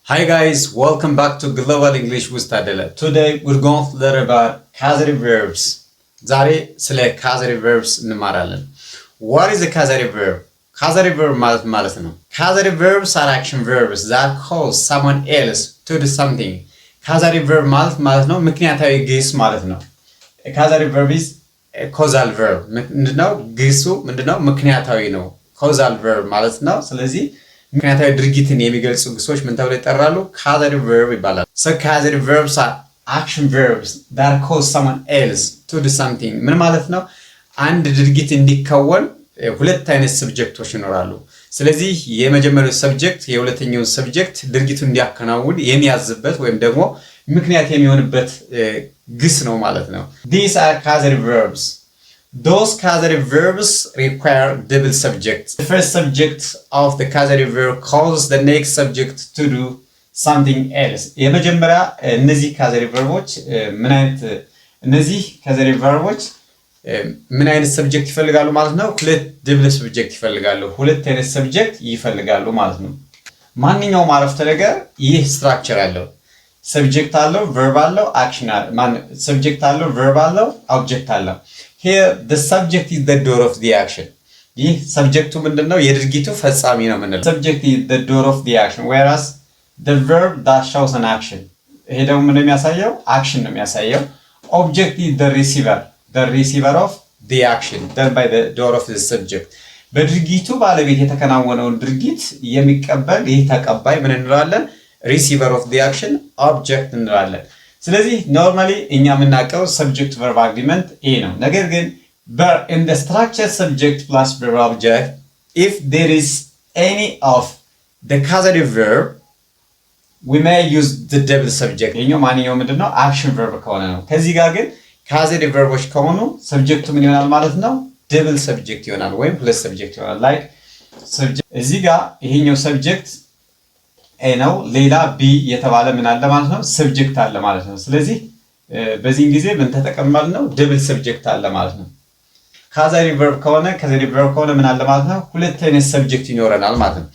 Hi guys, welcome back to Global English with Tadela. Today we're going to learn about causative verbs. ዛሬ ስለ causative verbs እንማራለን. What is a causative verb? Causative verb ማለት ነው. Causative verbs are action verbs that cause someone else to do something. Causative verb ማለት ነው ምክንያታዊ ግስ ማለት ነው. A causative verb is a causal verb. ምንድነው ግሱ ምንድነው ምክንያታዊ ነው. Causal verb ማለት ነው. ስለዚህ ምክንያታዊ ድርጊትን የሚገልጹ ግሶች ምን ተብለው ይጠራሉ? causative verb ይባላል። So causative verbs are action verbs that cause someone else to do something. ምን ማለት ነው? አንድ ድርጊት እንዲከወን ሁለት አይነት ሰብጀክቶች ይኖራሉ። ስለዚህ የመጀመሪያው ሰብጀክት የሁለተኛው ሰብጀክት ድርጊቱን እንዲያከናውን የሚያዝበት ወይም ደግሞ ምክንያት የሚሆንበት ግስ ነው ማለት ነው። These are causative verbs. Those causative verbs require double subjects. The first subject of the causative verb causes the next subject to do something else. የመጀመሪያ እነዚህ causative verbs ምን አይነት ሰብጀክት ይፈልጋሉ ማለት ነው? ሁለት double subject ይፈልጋሉ። ሁለት አይነት ሰብጀክት ይፈልጋሉ ማለት ነው። ማንኛውም አረፍተ ነገር ይህ ስትራክቸር አለው። ሰብጀክት አለው፣ verb አለው፣ action አለው። ሰብጀክት አለው፣ verb አለው፣ object አለው። Here the subject is the door of the action. ይህ ሰብጀክቱ ምንድነው? የድርጊቱ ፈጻሚ ነው ምንለው። Subject is the door of the action whereas the verb that shows an action. ይሄ ደግሞ ምን የሚያሳየው? action ነው የሚያሳየው. Object is the receiver of the action done by the door of the subject. በድርጊቱ ባለቤት የተከናወነውን ድርጊት የሚቀበል ይህ ተቀባይ ምን እንላለን? receiver of the action object እንላለን። ስለዚህ ኖርማሊ እኛ የምናውቀው ሰብጀክት ቨርብ አግሪመንት ይሄ ነው። ነገር ግን in the structure subject plus verb object if there is any of the causative verb we may use the double subject. ይሄኛው ማንኛውም ምንድነው action verb ከሆነ ነው። ከዚህ ጋር ግን causative verbs ከሆኑ ሰብጀክቱ ምን ይሆናል ማለት ነው? double subject ይሆናል ወይም ሁለት ሰብጀክት ይሆናል። like subject እዚህ ጋር ይሄኛው ሰብጀክት ኤ ነው፣ ሌላ ቢ የተባለ ምን አለ ማለት ነው? ሰብጀክት አለ ማለት ነው። ስለዚህ በዚህ ጊዜ ምን ተጠቀም ማለት ነው? ደብል ሰብጀክት አለ ማለት ነው። causative verb ከሆነ ምን አለ ማለት ነው? ሁለት አይነት ሰብጀክት ይኖረናል ማለት ነው።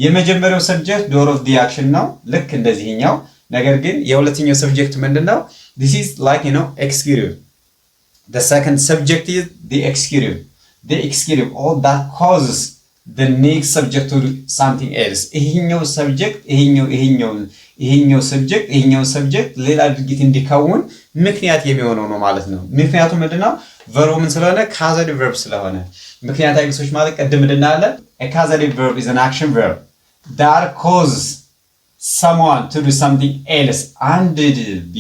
የመጀመሪያው ሰብጀክት door of the action ነው፣ ልክ እንደዚህኛው። ነገር ግን የሁለተኛው ሰብጀክት ምንድነው? this is like executive. The second subject is the executive all that causes the next subject to do something else. ይሄኛው ሰብጀክት ይሄኛው ሰብጀክት ሌላ ድርጊት እንዲከውን ምክንያት የሚሆነው ነው ማለት ነው። ምክንያቱ ምንድነው? verb ምን ስለሆነ causative verb ስለሆነ። ምክንያታዊ ግሶች ማለት ቀደም እንደናለ a causative verb is an action verb that causes someone to do something else. አንድ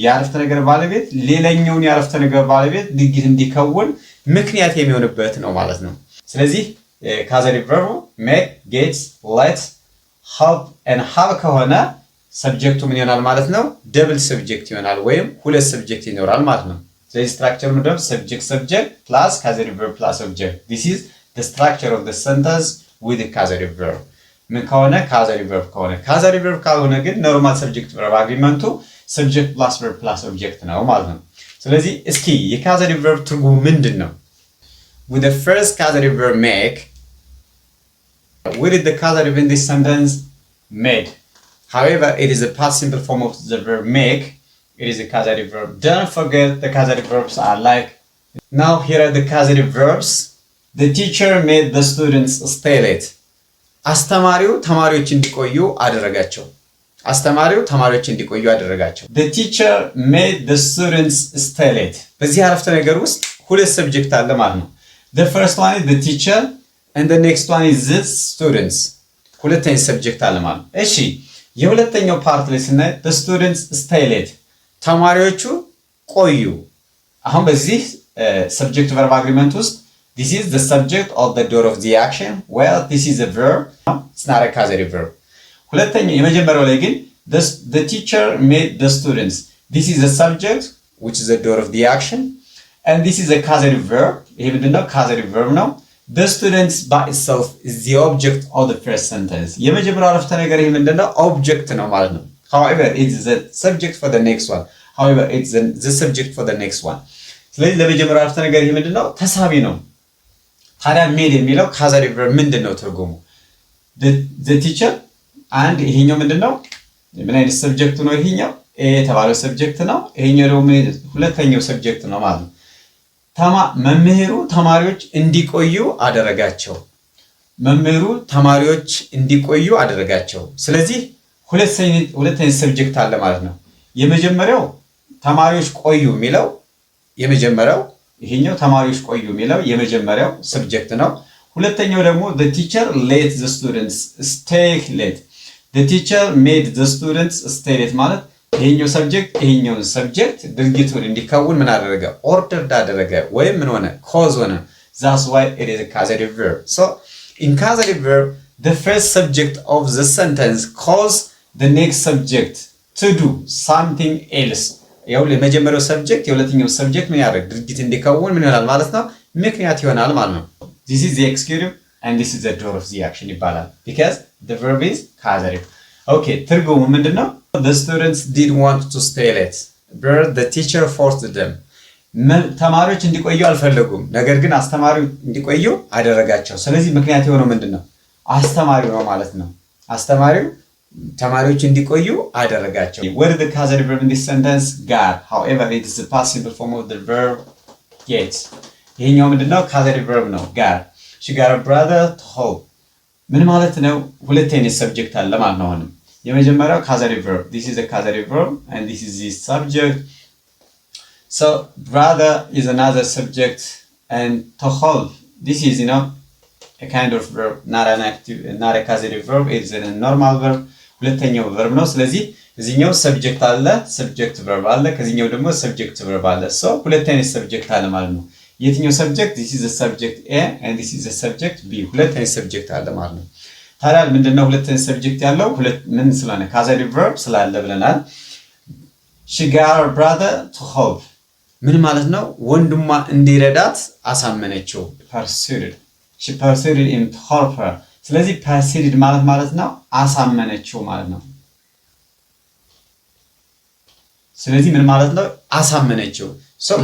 የአረፍተ ነገር ባለቤት ሌላኛውን የአረፍተ ነገር ባለቤት ድርጊት እንዲከውን ምክንያት የሚሆንበት ነው ማለት ነው። ስለዚህ causative verb make, get, let, help and have ከሆነ ሰብጀክቱ ምን ይሆናል ማለት ነው? double subject ይሆናል ወይም ሁለት ሰብጀክት ይኖራል ማለት ነው። ስለዚህ ስትራክቸር ምንድነው? subject plus causative verb plus object. This is the structure of the sentence with the causative verb. ምን ከሆነ causative verb ከሆነ ግን normal subject verb አግሪመንቱ subject plus verb plus object ነው ማለት ነው። ስለዚህ እስኪ የcausative verb ትርጉሙ ምንድነው? With the first causative verb make, what is the causative in this sentence? Made. However, it is a past simple form of the verb make. It is a causative verb. Don't forget the causative verbs are like. Now here are the causative verbs. The teacher made the students stay late. አስተማሪው ተማሪዎች እንዲቆዩ አደረጋቸው። The teacher made the students stay late. በዚህ አረፍተ ነገር ውስጥ ሁለት ሰብጀክት አለ ማለት ነው። The first one is the teacher and the next one is the students. ሁለተኛ ሰብጀክት አለ ማለት ነው። እሺ የሁለተኛው ፓርት ላይ ስናይ the students stay late ተማሪዎቹ ቆዩ። አሁን በዚህ subject verb agreement ውስጥ this is the subject of the door of the action well this is a verb it's not a causative verb. ሁለተኛው የመጀመሪያው ላይ ግን the teacher made the students this is the subject which is the door of the action and this is a causative verb. ይሄ ምንድነው? causative verb ነው። The students by itself is the object of the first sentence. የመጀመሪያው አረፍተ ነገር ይሄ ምንድነው? object ነው ማለት ነው። However, it is the subject for the next one. The subject for the next one. ስለዚህ ለመጀመሪያው አረፍተ ነገር ይሄ ምንድነው? ተሳቢ ነው። ታዲያ made የሚለው causative verb ምንድነው ትርጉሙ? The teacher and ይሄኛው ምንድነው? ምን አይነት ሰብጀክት ነው ይሄኛው? ኤ የተባለው ሰብጀክት ነው። ይሄኛው ደግሞ ሁለተኛው ሰብጀክት ነው ማለት ነው። መምህሩ ተማሪዎች እንዲቆዩ አደረጋቸው። መምህሩ ተማሪዎች እንዲቆዩ አደረጋቸው። ስለዚህ ሁለተኛ ሰብጀክት አለ ማለት ነው። የመጀመሪያው ተማሪዎች ቆዩ የሚለው የመጀመሪያው ይሄኛው ተማሪዎች ቆዩ የሚለው የመጀመሪያው ሰብጀክት ነው። ሁለተኛው ደግሞ the teacher let the students stay late. the teacher made the students stay late ማለት ይሄኛው ሰብጀክት ይሄኛውን ሰብጀክት ድርጊቱን እንዲከውን ምን አደረገ? ኦርደር አደረገ ወይም ምን ሆነ? ኮዝ ሆነ። that's why it is a causative verb. So in causative verb the first subject of the sentence cause the next subject to do something else. ያው ለመጀመሪያው ሰብጀክት የሁለተኛው ሰብጀክት ምን ያደርግ? ድርጊት እንዲከውን ምን ይሆናል ማለት ነው? ምክንያት ይሆናል ማለት ነው። this is the executive and this is the door of the action ይባላል because the verb is causative. okay ትርጉሙ ምንድነው? the students did want to stay late but the teacher forced them. ተማሪዎች እንዲቆዩ አልፈለጉም፣ ነገር ግን አስተማሪው እንዲቆዩ አደረጋቸው። ስለዚህ ምክንያት የሆነው ምንድነው? አስተማሪው ነው ማለት ነው። አስተማሪው ተማሪዎች እንዲቆዩ አደረጋቸው። what is the causative verb in this sentence? got. however it is the past simple form of the verb get. ይሄኛው ምንድነው? causative verb ነው got. she got a brother to help. ምን ማለት ነው? ሁለት አይነት ሰብጀክት አለ ማለት ነው። አሁን የመጀመሪያው causative verb, this is a causative verb and this is the subject. so brother is another subject and to help this is a kind of verb, not an active, not a causative verb, it is a normal verb. ሁለተኛው verb ነው። ስለዚህ እዚህኛው ሰብጀክት አለ፣ ሰብጀክት verb አለ፣ ከዚህኛው ደግሞ ሰብጀክት verb አለ። so ሁለት አይነት ሰብጀክት አለ ማለት ነው። የትኛው ሰብጀክት? this is the subject A and this is the subject B. ሁለት አይነት ሰብጀክት አለ ማለት ነው። ታዲያ ምንድነው ሁለት አይነት ሰብጀክት ያለው? ምን ስለሆነ? causative verb ስላለ ብለናል። she got her brother to help ምን ማለት ነው? ወንድሟ እንዲረዳት አሳመነችው። persuaded, she persuaded him to help her. ስለዚህ persuaded ማለት ነው አሳመነችው ማለት ነው። ስለዚህ ምን ማለት ነው? አሳመነችው።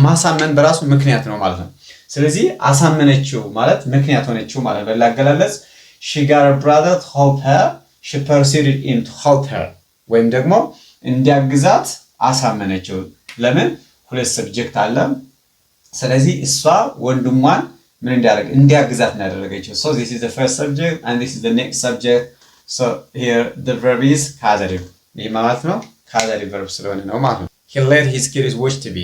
ማሳመን በራሱ ምክንያት ነው ማለት ነው። ስለዚህ አሳመነችው ማለት ምክንያት ሆነችው ማለት ነው። በላገላለጽ she got her brother to help her, she persuaded him to help her ወይም ደግሞ እንዲያግዛት አሳመነችው። ለምን? ሁለት ሰብጀክት አለ። ስለዚህ እሷ ወንድሟን ምን እንዲያግዛት ነው ያደረገችው። so this is the first subject and this is the next subject. so here the verb is causative. ይህ ማለት ነው causative verb ስለሆነ ነው ማለት ነው። he let his kids watch TV.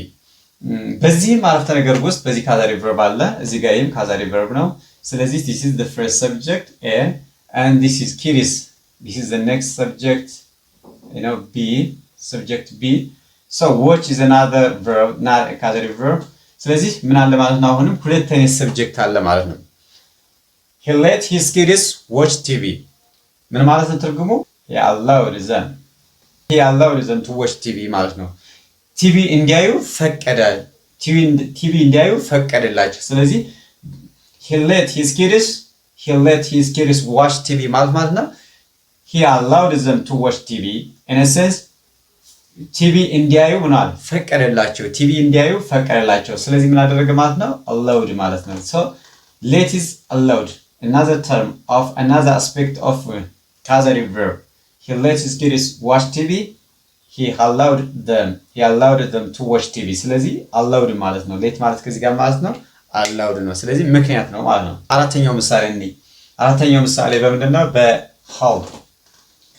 በዚህ አረፍተ ነገር ውስጥ በዚህ causative verb አለ፣ እዚህ ጋር ይሄም causative verb ነው። ስለዚህ this is the first subject A and this is kids, this is the next subject B, subject B. so watch is another verb, not a causative verb. ስለዚህ ምን አለ ማለት ነው? አሁንም ሁለት አይነት ሰብጀክት አለ ማለት ነው። he let his kids watch TV ምን ማለት ነው ትርጉሙ? he allowed them to watch TV ማለት ነው። ቲቪ እንዲያዩ ፈቀደ፣ ቲቪ እንዲያዩ ፈቀደላቸው። ስለዚህ he let his kids watch TV ማለት ነው he allowed them to watch TV in a sense ቲቪ እንዲያዩ ምናል ፈቀደላቸው፣ ቲቪ እንዲያዩ ፈቀደላቸው። ስለዚህ ምን አደረገ ማለት ነው? allowed ማለት ነው። so let is allowed, another term of another aspect of causative verb. he let his kids watch TV, he allowed them to watch TV. ስለዚህ allowed ማለት ነው። let ማለት ከዚህ ጋር ማለት ነው allowed ነው። ስለዚህ ምክንያት ነው ማለት ነው። አራተኛው ምሳሌ በምንድነው?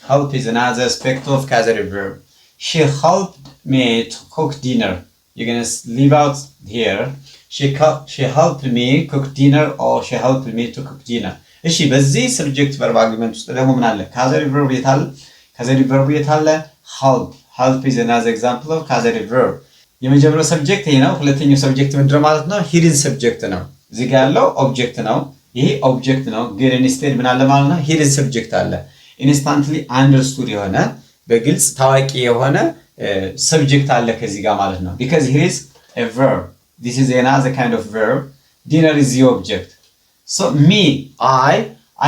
help is another aspect of causative verb. she helped me to cook dinner. you're going to leave out here she helped me cook dinner or she helped me to cook dinner. እሺ በዚህ subject verb argument ውስጥ ደግሞ ምን አለ? causative verb የታለ? help is another example of causative verb. የመጀመሪያው ሰብጀክት ይሄ ነው። ሁለተኛው ሰብጀክት ምንድነው ማለት ነው? hidden subject ነው። እዚህ ጋር ያለው ኦብጀክት ነው፣ ይሄ ኦብጀክት ነው። ግን instead ምን አለ ማለት ነው? hidden subject አለ። instantly understood የሆነ በግልጽ ታዋቂ የሆነ ሰብጀክት አለ ከዚህ ጋር ማለት ነው። because here is a verb, this is another kind of verb, dinner is the object. so me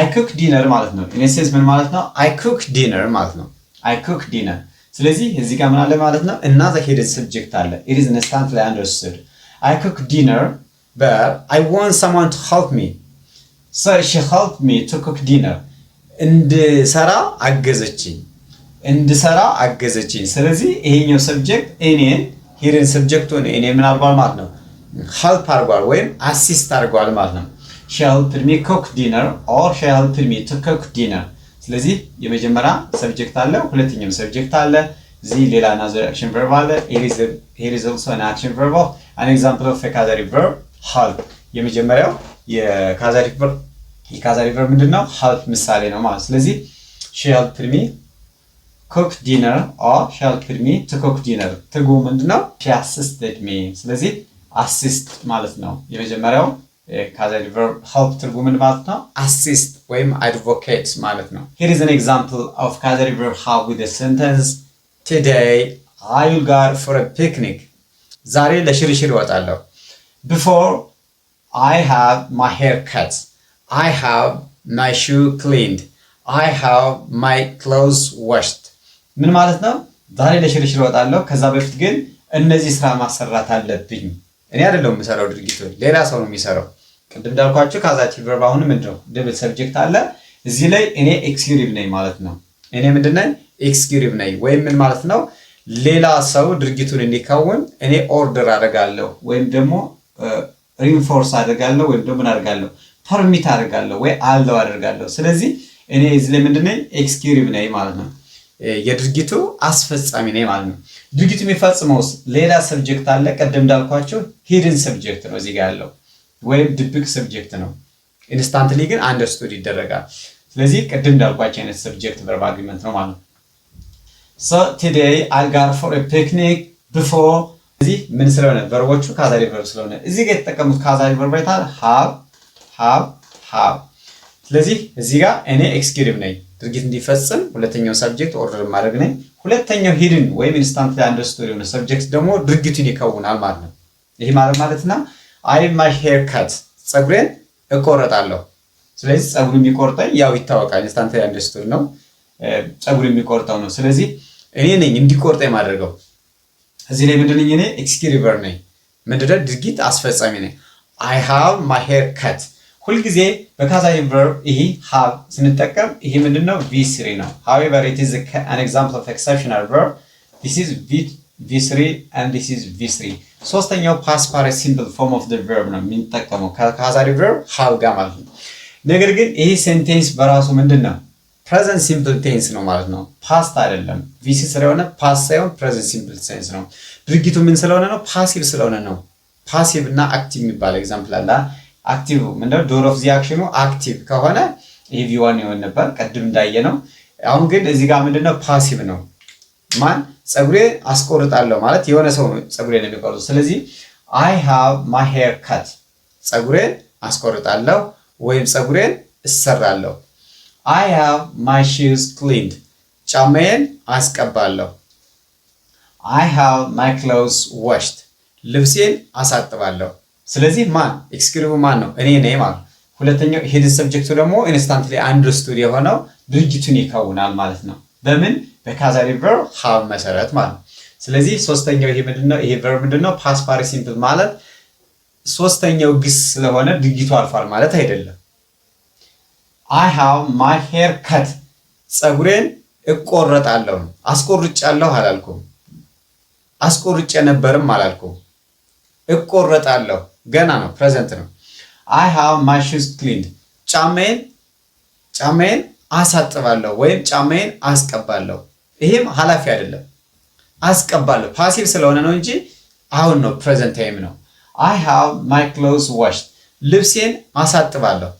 I cook dinner ማለት ነው። in a sense ምን ማለት ነው? I cook dinner ማለት ነው። I cook dinner. ስለዚህ እዚህ ጋር ምን አለ ማለት ነው? another hidden subject አለ. it is instantly understood. I cook dinner but I want someone to help me. so she helped me to cook dinner. እንድሰራ አገዘችኝ፣ እንድሰራ አገዘችኝ። ስለዚህ ይሄኛው ሰብጀክት እኔን ሂርን ሰብጀክቱን እኔ ምን አድርጓል ማለት ነው ሄልፕ አድርጓል ወይም አሲስት አድርጓል ማለት ነው። she helped me cook dinner or she helped me to cook dinner። ስለዚህ የመጀመሪያ ሰብጀክት አለ፣ ሁለተኛው ሰብጀክት አለ፣ እዚህ ሌላ another action verb አለ። here is also an action verb of an example of a causative verb help። የመጀመሪያው የካዛሪ verb ምንድነው help ምሳሌ ነው ማለት። ስለዚህ she helped me cook dinner or she helped me to cook dinner ትርጉሙ ምንድነው she assisted me። ስለዚህ assist ማለት ነው የመጀመሪያው causative verb help ትርጉሙ ምን ማለት ነው assist ወይም advocate ማለት ነው። here is an example of causative verb help with the sentence today I will go for a picnic። ዛሬ ለሽርሽር እወጣለሁ። before I have my hair cut, I have my shoe cleaned, I have my clothes washed። ምን ማለት ነው ዛሬ ለሽርሽር እወጣለሁ ከዛ በፊት ግን እነዚህ ስራ ማሰራት አለብኝ። እኔ አይደለሁም የምሰራው ድርጊቱን ሌላ ሰው ነው የሚሰራው። ቅድም እንዳልኳችሁ ካዛቲቭ ቨርብ አሁን ምንድነው ደብል ሰብጀክት አለ እዚህ ላይ እኔ ኤክስኪዩቲቭ ነኝ ማለት ነው። እኔ ምንድነው ኤክስኪዩቲቭ ነኝ ወይም ምን ማለት ነው ሌላ ሰው ድርጊቱን እንዲከውን እኔ ኦርደር አደርጋለሁ ወይም ደግሞ ሪንፎርስ አደርጋለሁ ወይም ደግሞ አደርጋለሁ ፐርሚት አደርጋለሁ ወይ አለው አደርጋለሁ። ስለዚህ እኔ እዚህ ላይ ምንድነው ኤክስኪዩቲቭ ነኝ ማለት ነው። የድርጊቱ አስፈጻሚ ነኝ ማለት ነው። ድርጊቱ የሚፈጽመውስ ሌላ ሰብጀክት አለ። ቀደም እንዳልኳችሁ ሂድን ሰብጀክት ነው እዚህ ጋር ያለው ወይም ድብቅ ሰብጀክት ነው። ኢንስታንትሊ ግን አንደርስቱድ ይደረጋል። ስለዚህ ቀደም እንዳልኳችሁ አይነት ሰብጀክት ቨርብ አግሪመንት ነው ማለት ነው። so today I'll go for a picnic before እዚህ ምን ስለሆነ ቨርቦቹ ካዛቲቭ ቨርብ ስለሆነ እዚህ ጋር የተጠቀሙት ካዛቲቭ ቨርብ አይታል have። ስለዚህ እዚህ ጋር እኔ ኤክስኪዩቲቭ ነኝ ድርጊት እንዲፈጽም ሁለተኛው ሰብጀክት ኦርደር ማድረግ ነኝ። ሁለተኛው ሂድን ወይም ኢንስታንትሊ አንደርስቱድ የሆነ ሰብጀክት ደግሞ ድርጊቱን ይከውናል ማለት ነው። ይሄ ማለት ነው I my hair cut ፀጉሬን እቆረጣለሁ። ስለዚህ ፀጉሩ የሚቆርጠኝ ያው ይታወቃል ኢንስታንትሊ አንደርስቱድ ነው ፀጉሩ የሚቆርጠው ነው። ስለዚህ እኔ ነኝ እንዲቆርጠኝ ማድረገው። እዚህ ላይ ምንድነኝ እኔ ኤክስኪዩቲቭ ነኝ ምንድነው ድርጊት አስፈጻሚ ነኝ። I have my hair cut ሁልጊዜ በካዛቲቭ verb ይሄ have ስንጠቀም ይሄ ምንድነው V3 ነው። however it is an example of exceptional verb this is V3 and this is V3 ሶስተኛው past participle form of the verb ነው የምንጠቀመው ከካዛቲቭ verb have ጋር ማለት ነው። ነገር ግን ይሄ ሴንቴንስ በራሱ ምንድነው present simple tense ነው ማለት ነው past አይደለም። VC ስለሆነ past ሳይሆን present simple tense ነው። ድርጊቱ ምን ስለሆነ ነው passive ስለሆነ ነው። passive እና active የሚባል ኤግዛምፕል አለ። አክቲቭ ምንድነው ዶር ኦፍ ዚ አክሽኑ አክቲቭ ከሆነ ይሄ ቪ1 ይሆን ነበር ቀድም እንዳየ ነው። አሁን ግን እዚህ ጋር ምንድነው ፓሲቭ ነው። ማን ፀጉሬ አስቆርጣለሁ ማለት የሆነ ሰው ነው ፀጉሬን የሚቆርጠው። ስለዚህ I have my hair cut ፀጉሬን አስቆርጣለሁ ወይም ፀጉሬን እሰራለሁ። I have my shoes cleaned ጫማዬን አስቀባለሁ። I have my clothes washed ልብሴን አሳጥባለሁ። ስለዚህ ማን ኤክስኪዩቲቭ ማን ነው እኔ ነኝ ማለት። ሁለተኛው ሂድን ሰብጀክቱ ደግሞ ኢንስታንትሊ አንደርስቱድ የሆነው ድርጊቱን ይከውናል ማለት ነው። በምን በካዛቲቭ verb have መሰረት ማለት። ስለዚህ ሶስተኛው ይሄ ምንድነው ይሄ verb ምንድነው past participle ማለት ሶስተኛው ግስ ስለሆነ ድርጊቱ አልፏል ማለት አይደለም። I have my hair cut ፀጉሬን እቆረጣለሁ። አስቆርጫለሁ አላልኩም። አስቆርጬ ነበርም አላልኩም። እቆረጣለሁ ገና ነው ፕሬዘንት ነው። I have my shoes cleaned ጫማዬን አሳጥባለሁ ወይም ጫማዬን አስቀባለሁ። ይሄም ኃላፊ አይደለም አስቀባለሁ ፓሲቭ ስለሆነ ነው እንጂ አሁን ነው ፕሬዘንት ታይም ነው። I have my clothes washed ልብሴን አሳጥባለሁ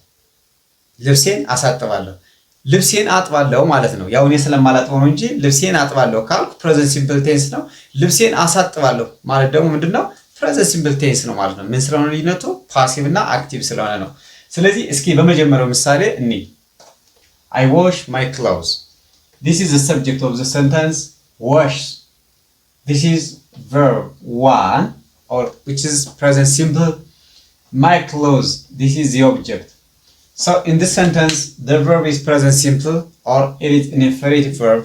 ልብሴን አጥባለሁ ማለት ነው። ያው እኔ ስለማላጥበው ነው እንጂ ልብሴን አጥባለሁ ካልኩ ፕሬዘንት ሲምፕል ቴንስ ነው። ልብሴን አሳጥባለሁ ማለት ደግሞ ምንድነው present simple tense ነው ማለት ነው። ምን ስለሆነ ልዩነቱ ፓሲቭ እና አክቲቭ ስለሆነ ነው። ስለዚህ እስኪ በመጀመሪያው ምሳሌ እኔ I wash my clothes this is the subject of the sentence wash this is verb 1 or which is present simple my clothes this is the object. So in this sentence the verb is present simple or it is an infinitive verb.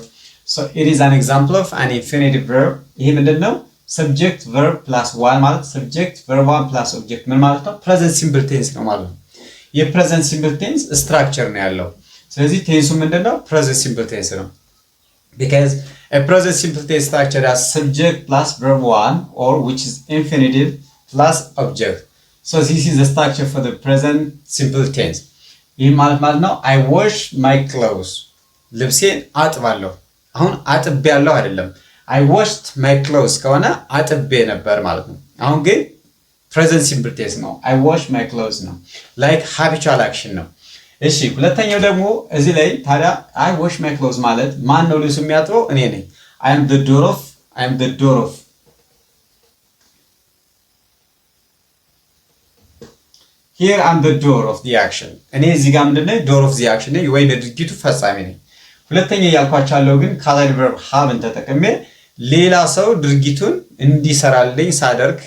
So it is an example of an infinitive verb. ይሄ ምንድነው subject verb plus 1 ማለት subject verb 1 plus object ምን ማለት ነው present simple tense ነው ማለት ነው። የpresent simple tense structure ነው ያለው። ስለዚህ ቴንሱ ምንድነው present simple tense ነው። because a present simple tense structure has subject plus verb 1 or which is infinitive plus object. So this is the structure for the present simple tense. ይህ ማለት ነው I wash my clothes ልብሴን አጥባለሁ። አሁን አጥቤያለሁ አይደለም I washed my clothes ከሆነ አጥቤ ነበር ማለት ነው። አሁን ግን present simple tense ነው I wash my clothes ነው like habitual action ነው። እሺ ሁለተኛው ደግሞ እዚህ ላይ ታዲያ I wash my clothes ማለት ማን ነው ልብስ የሚያጥበው? እኔ ነኝ። I am the door of Here I'm the door of the action. እኔ እዚህ ጋር ምንድነው door of the action ነኝ ወይ ለድርጊቱ ፈጻሚ ነኝ። ሁለተኛ ያልኳችሁ አለው ግን ካዛሪ verb haveን ተጠቅሜ ሌላ ሰው ድርጊቱን እንዲሰራልኝ ሳደርግ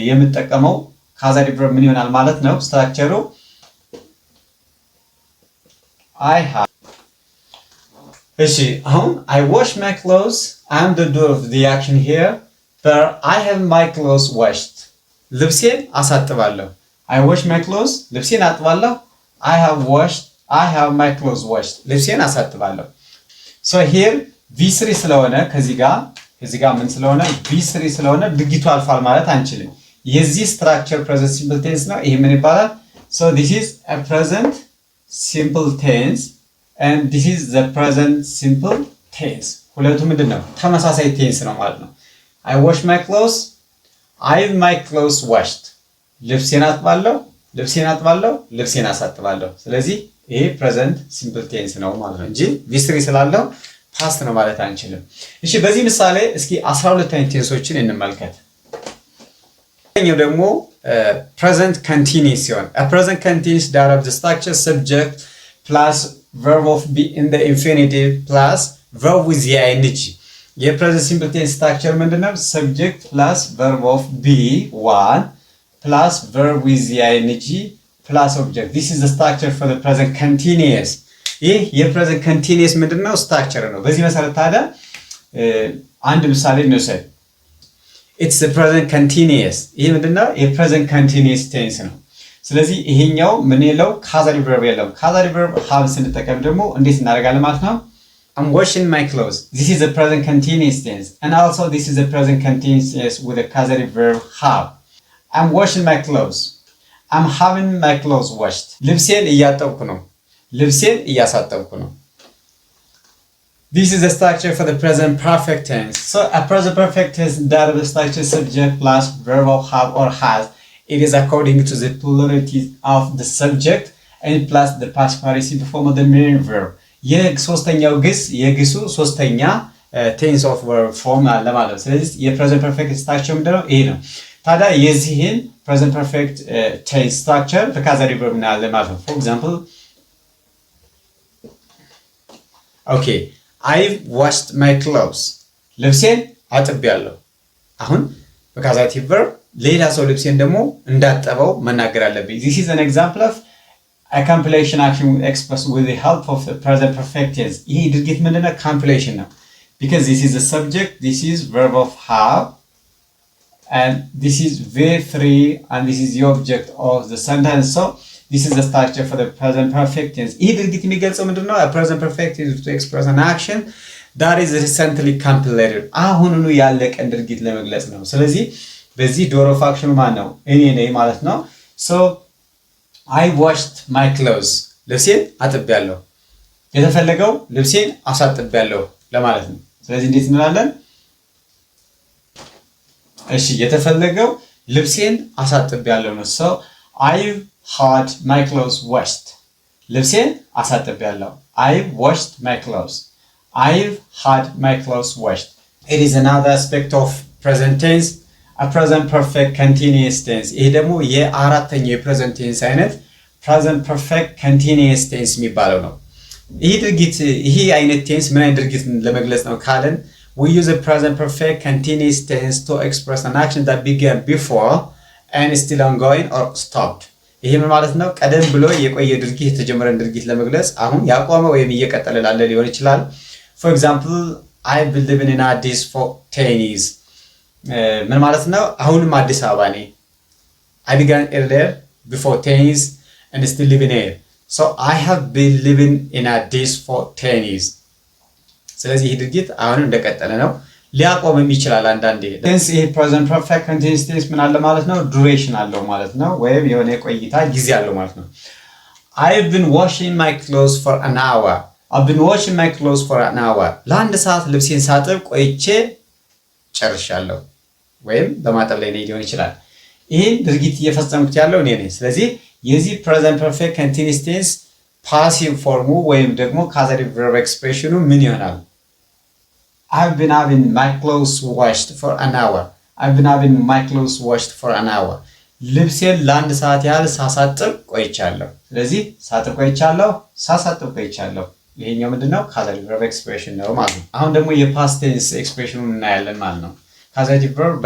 የምጠቀመው ካዛሪ verb ምን ይሆናል ማለት ነው? ስትራክቸሩ I have. እሺ አሁን I wash my clothes. I'm the door of the action here. But I have my clothes washed. ልብሴን አሳጥባለሁ. I wash my clothes. ልብሴን አጥባለሁ. I have my clothes washed. ልብሴን አሳጥባለሁ. So here V3 ስለሆነ ከዚህ ጋር ምን ስለሆነ V3 ስለሆነ ድርጊቱ አልፏል ማለት አንችልም። የዚህ ስትራክቸር present simple tense ነው። ይሄ ምን ይባላል? So this is a present simple tense and this is the present simple tense. ሁለቱ ምንድነው? ተመሳሳይ ቴንስ ነው ማለት ነው። I wash my clothes. I have my clothes washed. ልብሴን አጥባለሁ፣ ልብሴን አሳጥባለሁ። ስለዚህ ይሄ present simple tense ነው ማለት ነው እንጂ V3 ስላለው past ነው ማለት አንችልም። እሺ በዚህ ምሳሌ እስኪ 12 አይነት ቴንሶችን እንመልከት። ይሄኛው ደግሞ present continuous ሲሆን a present continuous that of the structure subject plus verb of be in the infinitive plus verb with the ing. የpresent simple tense structure ምንድነው? subject plus verb of be 1 plus verb with the ing plus object. This is the structure for the present continuous. ይህ የpresent continuous ምንድነው? structure ነው። በዚህ መሰረት ታዲያ አንድ ምሳሌ እንውሰድ። It's the present continuous. ይሄ ምንድነው? የpresent continuous tense ነው። ስለዚህ ይሄኛው ምን የለው? causal verb የለው። causal verb have ስንጠቀም ደግሞ እንዴት እናደርጋለን ማለት ነው? I'm washing my clothes. This is the present continuous tense. And also this is the present continuous tense with the causal verb have. I'm washing my clothes. I'm having my clothes washed. ልብሴን እያጠብኩ ነው። ልብሴን እያሳጠብኩ ነው። This is the structure for the present perfect tense. So a present perfect tense that of the structure subject plus verb of have or has. It is according to the plurality of the subject and plus the past participle form of the main verb. የሶስተኛው ግስ የግሱ ሶስተኛ tense of verb form አለ ማለት ነው። ስለዚህ የpresent perfect structure ምንድነው? ይሄ ነው። ታዲያ የዚህን present perfect tense structure በካዛሪ verb እናያለ ማለት ነው። For example, okay, I've washed my clothes. ልብሴን አጥቤያለሁ። አሁን በካዛቲቭ verb ሌላ ሰው ልብሴን ደግሞ እንዳጠበው መናገር አለብኝ። This is an example of a compilation action expressed with the help of the present perfect tense. ይሄ ድርጊት ምንድነው? compilation ነው። Because this is the subject, this is verb of have, and this is V3, and this is the object of the sentence. So this is the structure for the present perfect tense. ይሄ ድርጊት የሚገልጸው ምንድነው? A present perfect tense to express an action that is recently completed. አሁኑኑ ያለቀን ድርጊት ለመግለጽ ነው። ስለዚህ በዚህ door of action ማን ነው? እኔ ነኝ ማለት ነው። So I washed my clothes. ልብሴን አጥቤያለሁ። የተፈለገው ልብሴን አሳጥቤያለሁ ለማለት ነው። ስለዚህ እንዴት እንላለን? እሺ የተፈለገው ልብሴን አሳጥቤያለሁ ነው። So I've had my clothes washed. ልብሴን አሳጥቤያለሁ. I've washed my clothes. I've had my clothes washed. It is another aspect of present tense. A present perfect continuous tense. ይሄ ደግሞ የአራተኛው የpresent tense አይነት present perfect continuous tense የሚባለው ነው። ይሄ አይነት ቴንስ ምን አይነት ድርጊት ለመግለጽ ነው ካለን we use a present perfect continuous tense to express an action that began before and is still ongoing or stopped. ይሄ ምን ማለት ነው? ቀደም ብሎ የቆየ ድርጊት የተጀመረን ድርጊት ለመግለጽ አሁን ያቆመ ወይም እየቀጠለ ላለ ሊሆን ይችላል። For example, I've been living in Addis for 10 years. ምን ማለት ነው? አሁንም አዲስ አበባ ነኝ። I began earlier before 10 years and still living here. So I have been living in Addis for 10 years. ስለዚህ ይህ ድርጊት አሁንም እንደቀጠለ ነው። ሊያቆምም ይችላል አንዳንዴ። ቴንስ ይሄ ፕሬዘንት ፐርፌክት ኮንቲኒየስ ቴንስ ምን አለ ማለት ነው? ዱሬሽን አለው ማለት ነው፣ ወይም የሆነ የቆይታ ጊዜ አለው ማለት ነው። I've been washing my clothes for an hour. I've been washing my clothes for an hour. ለአንድ ሰዓት ልብሴን ሳጥብ ቆይቼ ጨርሻለሁ። ወይም በማጠብ ላይ ሊሆን ይችላል። ይህን ድርጊት እየፈጸምኩት ያለው እኔ ነኝ። ስለዚህ የዚህ ፕሬዘንት ፐርፌክት ኮንቲኒየስ ቴንስ ፓሲቭ ፎርሙ ወይም ደግሞ ካዛቲቭ ቨርብ ኤክስፕሬሽኑ ምን ይሆናል? I've been having my clothes washed for an hour. I've been having my clothes washed for an hour. ልብሴን ለአንድ ሰዓት ያህል ሳሳጥብ ቆይቻለሁ። ስለዚህ ሳጥብ ቆይቻለሁ፣ ሳሳጥብ ቆይቻለሁ። ይሄኛው ምንድነው? ካዛቲቭ ቨርብ ኤክስፕሬሽን ነው ማለት ነው። አሁን ደግሞ የፓስት ቴንስ ኤክስፕሬሽኑን እናያለን ማለት ነው። ካዛቲቭ ቨርብ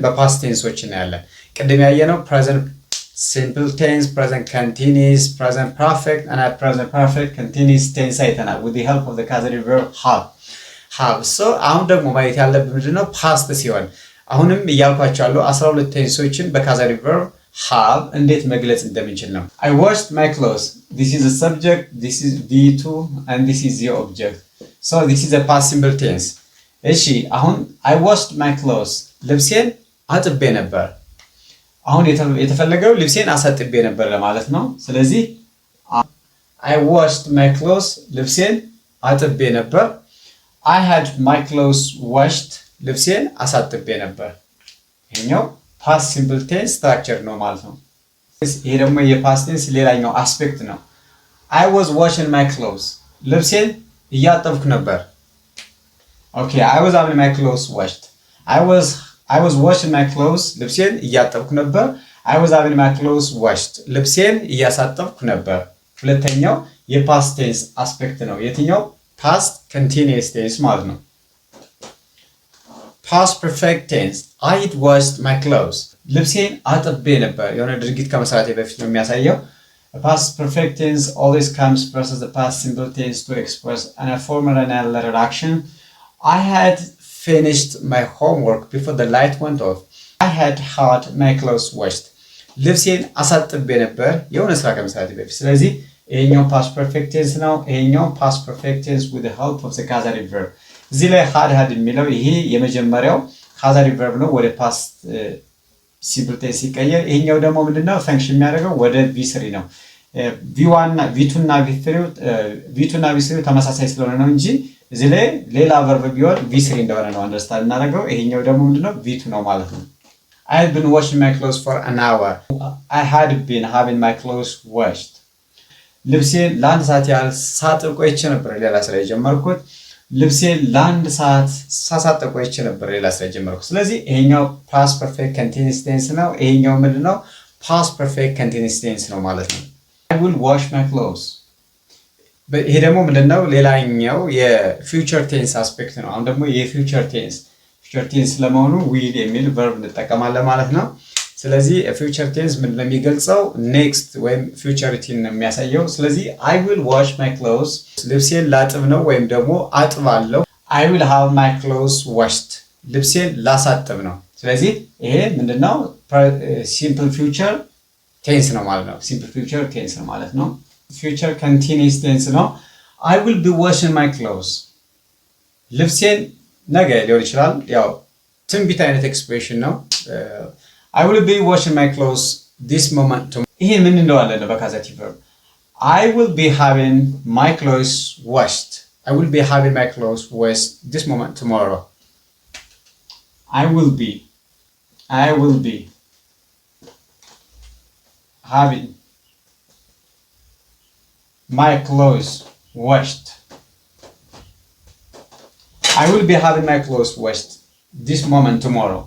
በፓስት ቴንሶች እናያለን። ቅድም ያየነው ፕሬዘንት ሲምፕል ቴንስ፣ ፕሬዘንት ኮንቲኒየስ፣ ፕሬዘንት ፐርፌክት እና ፕሬዘንት ፐርፌክት ኮንቲኒየስ ቴንስ አይተናል with the help of the causative verb have so አሁን ደግሞ ማየት ያለብን ምንድነው? ፓስት ሲሆን አሁንም እያልኳቸው ያለው 12 ቴንሶችን በካዛቲቭ ቨርብ have እንዴት መግለጽ እንደምንችል ነው። I washed my clothes. This is the subject, this is V2 and this is the object. So this is a past simple tense. እሺ አሁን I washed my clothes. ልብሴን አጥቤ ነበር። አሁን የተፈለገው ልብሴን አሳጥቤ ነበር ለማለት ነው። ስለዚህ I washed my clothes ልብሴን አጥቤ ነበር። I had my clothes washed ልብሴን አሳጥቤ ነበር። ይሄኛው ፓስት ሲምፕል ቴንስ ስትራክቸር ነው ማለት ነው። ይሄ ደግሞ የፓስት ቴንስ ሌላኛው አስፔክት ነው። I was washing my clothes ልብሴን እያጠብኩ ነበር። Okay, I was having my clothes washed. I was washing my clothes ልብሴን እያጠብኩ ነበር። I was having my clothes washed ልብሴን እያሳጠብኩ ነበር። ሁለተኛው የፓስት ቴንስ አስፔክት ነው። የትኛው? ፓስት ኮንቲኒየስ ቴንስ ማለት ነው። ፓስት ፐርፌክት ቴንስ I washed my clothes ልብሴን አጥቤ ነበር። የሆነ ድርጊት ከመስራቴ በፊት ነው የሚያሳየው። Past perfect tense always comes first as the past simple tense to express an formal and a later action. I had finished my homework before the light went off. I had had my clothes washed. ልብሴን አሳጥቤ ነበር የሆነ ስራ ከመስራቴ በፊት። ስለዚህ ይሄኛው past perfect tense ነው። ይሄኛው past perfect tense with the help of the causative verb. እዚህ ላይ had የሚለው ይሄ የመጀመሪያው causative verb ነው ወደ past simple tense ሲቀየር። ይሄኛው ደግሞ ምንድነው ፈንክሽን የሚያደርገው ወደ V3 ነው። V2 እና V3 ተመሳሳይ ስለሆነ ነው እንጂ እዚህ ላይ ሌላ verb ቢሆን V3 እንደሆነ ነው አንደርስታንድ እናደርገው። ይሄኛው ደግሞ ምንድነው V2 ነው ማለት ነው። I had been washing my clothes for an hour. I had been having my clothes washed. ልብሴን ለአንድ ሰዓት ያህል ሳጥብ ቆይቼ ነበር ሌላ ስራ የጀመርኩት። ልብሴን ለአንድ ሰዓት ሳሳጥብ ቆይቼ ነበር ሌላ ስራ የጀመርኩት። ስለዚህ ይሄኛው past perfect continuous tense ነው። ይሄኛው ምንድነው? past perfect continuous tense ነው ማለት ነው። I will wash my clothes. ይሄ ደግሞ ምንድነው? ሌላኛው የfuture tense አስፔክት ነው። አሁን ደግሞ የfuture tense ለመሆኑ will የሚል verb እንጠቀማለን ማለት ነው። ስለዚህ future tense ምንድነው የሚገልጸው? next ወይም futurity ነው የሚያሳየው። ስለዚህ I will wash my clothes ልብሴን ላጥብ ነው ወይም ደግሞ አጥባለሁ። I will have my clothes washed ልብሴን ላሳጥብ ነው። ስለዚህ ይሄ ምንድነው? simple future tense ነው ማለት ነው። simple future tense ነው ማለት ነው። future continuous tense ነው። I will be washing my clothes ልብሴን ነገ ሊሆን ይችላል። ያው ትንቢት አይነት ኤክስፕሬሽን ነው። I will be washing my clothes this moment. ይሄ ምን እንደዋለ ነው በካዛቲቭ verb I will be having my clothes washed. I will be having my clothes washed this moment tomorrow. I will be having my clothes washed. I will be having my clothes washed this moment tomorrow.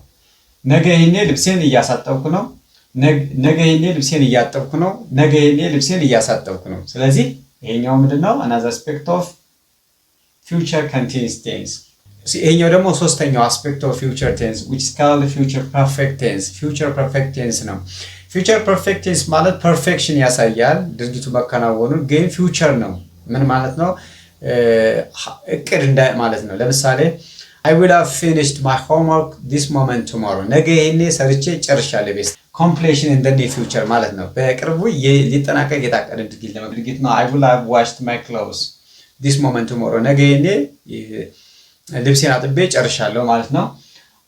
ነገ ይሄኔ ልብሴን እያሳጠብኩ ነው። ነገ ይሄኔ ልብሴን እያጠብኩ ነው። ነገ ይሄኔ ልብሴን እያሳጠብኩ ነው። ስለዚህ ይሄኛው ምንድነው? another aspect of future continuous tense. ይሄኛው ደግሞ ሶስተኛው aspect of future tense which is called future perfect tense. future perfect tense ነው። future perfect tense ማለት perfection ያሳያል ድርጊቱ መከናወኑን፣ ግን future ነው። ምን ማለት ነው? እቅድ እንደ ማለት ነው። ለምሳሌ I will have finished my homework this moment tomorrow. ነገ ይሄኔ ሰርቼ ጨርሻለሁ። ቤስ completion in the near future ማለት ነው። በቅርቡ ሊጠናቀቅ የታቀደ ድርጊት ነው። I will have washed my clothes this moment tomorrow ነገ ይሄኔ ልብሴን አጥቤ ጨርሻለሁ ማለት ነው።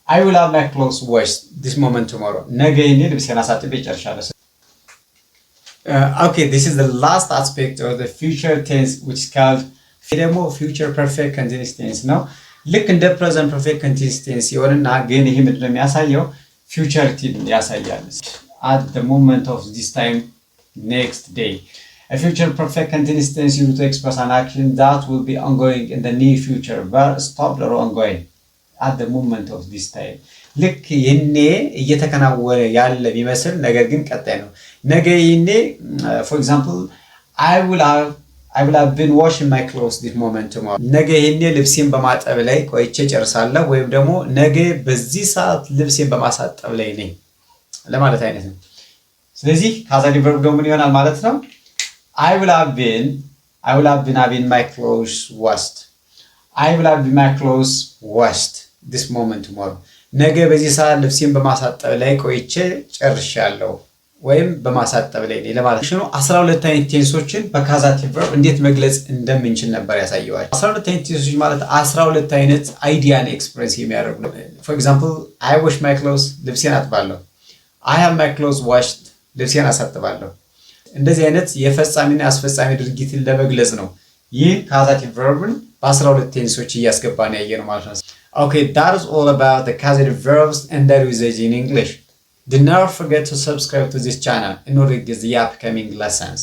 I will have my clothes washed this moment tomorrow ነገ ይሄኔ ልብሴን አሳጥቤ ጨርሻለሁ። Okay, this is the last aspect of the future tense which is called ደግሞ future perfect continuous tense ነው። ልክ እንደ present perfect continuous tense ይሆንና ግን ይሄ ምንድነው የሚያሳየው futurity ያሳያል። At the moment of this time next day. A future perfect continuous tense used to express an action that will be ongoing in the near future but stopped or ongoing at the moment of this time. ልክ ይሄኔ እየተከናወነ ያለ ቢመስል ነገር ግን ቀጣይ ነው። ነገ ይሄኔ for example I will have been washing my clothes this moment tomorrow. ነገ ይሄኔ ልብሴን በማጠብ ላይ ቆይቼ ጨርሳለሁ ወይም ደግሞ ነገ በዚህ ሰዓት ልብሴን በማሳጠብ ላይ ነኝ ለማለት አይነት ነው። ስለዚህ ካዛቲቭ ቨርብ ደግሞ ምን ይሆናል ማለት ነው? I will have been having my clothes washed. I will have my clothes washed this moment tomorrow. ነገ በዚህ ሰዓት ልብሴን በማሳጠብ ላይ ቆይቼ ጨርሻለሁ ወይም በማሳጠብ ላይ ነኝ ለማለት ነው። 12 አይነት ቴንሶችን በካዛቲቭ ቨርብ እንዴት መግለጽ እንደምንችል ነበር ያሳየዋል። 12 አይነት ቴንሶች ማለት 12 አይነት አይዲያን ኤክስፕረስ የሚያደርጉ ነው። for example I wash my clothes ልብሴን አጥባለሁ። I have my clothes washed ልብሴን አሳጥባለሁ። እንደዚህ አይነት የፈጻሚና አስፈጻሚ ድርጊትን ለመግለጽ ነው። ይህ ካዛቲቭ ቨርብን በ12 ቴንሶች እያስገባን ያየነው ማለት ነው። Okay, that is all about the causative verbs and their usage in English. Do not forget to subscribe to this channel in order to get the upcoming lessons.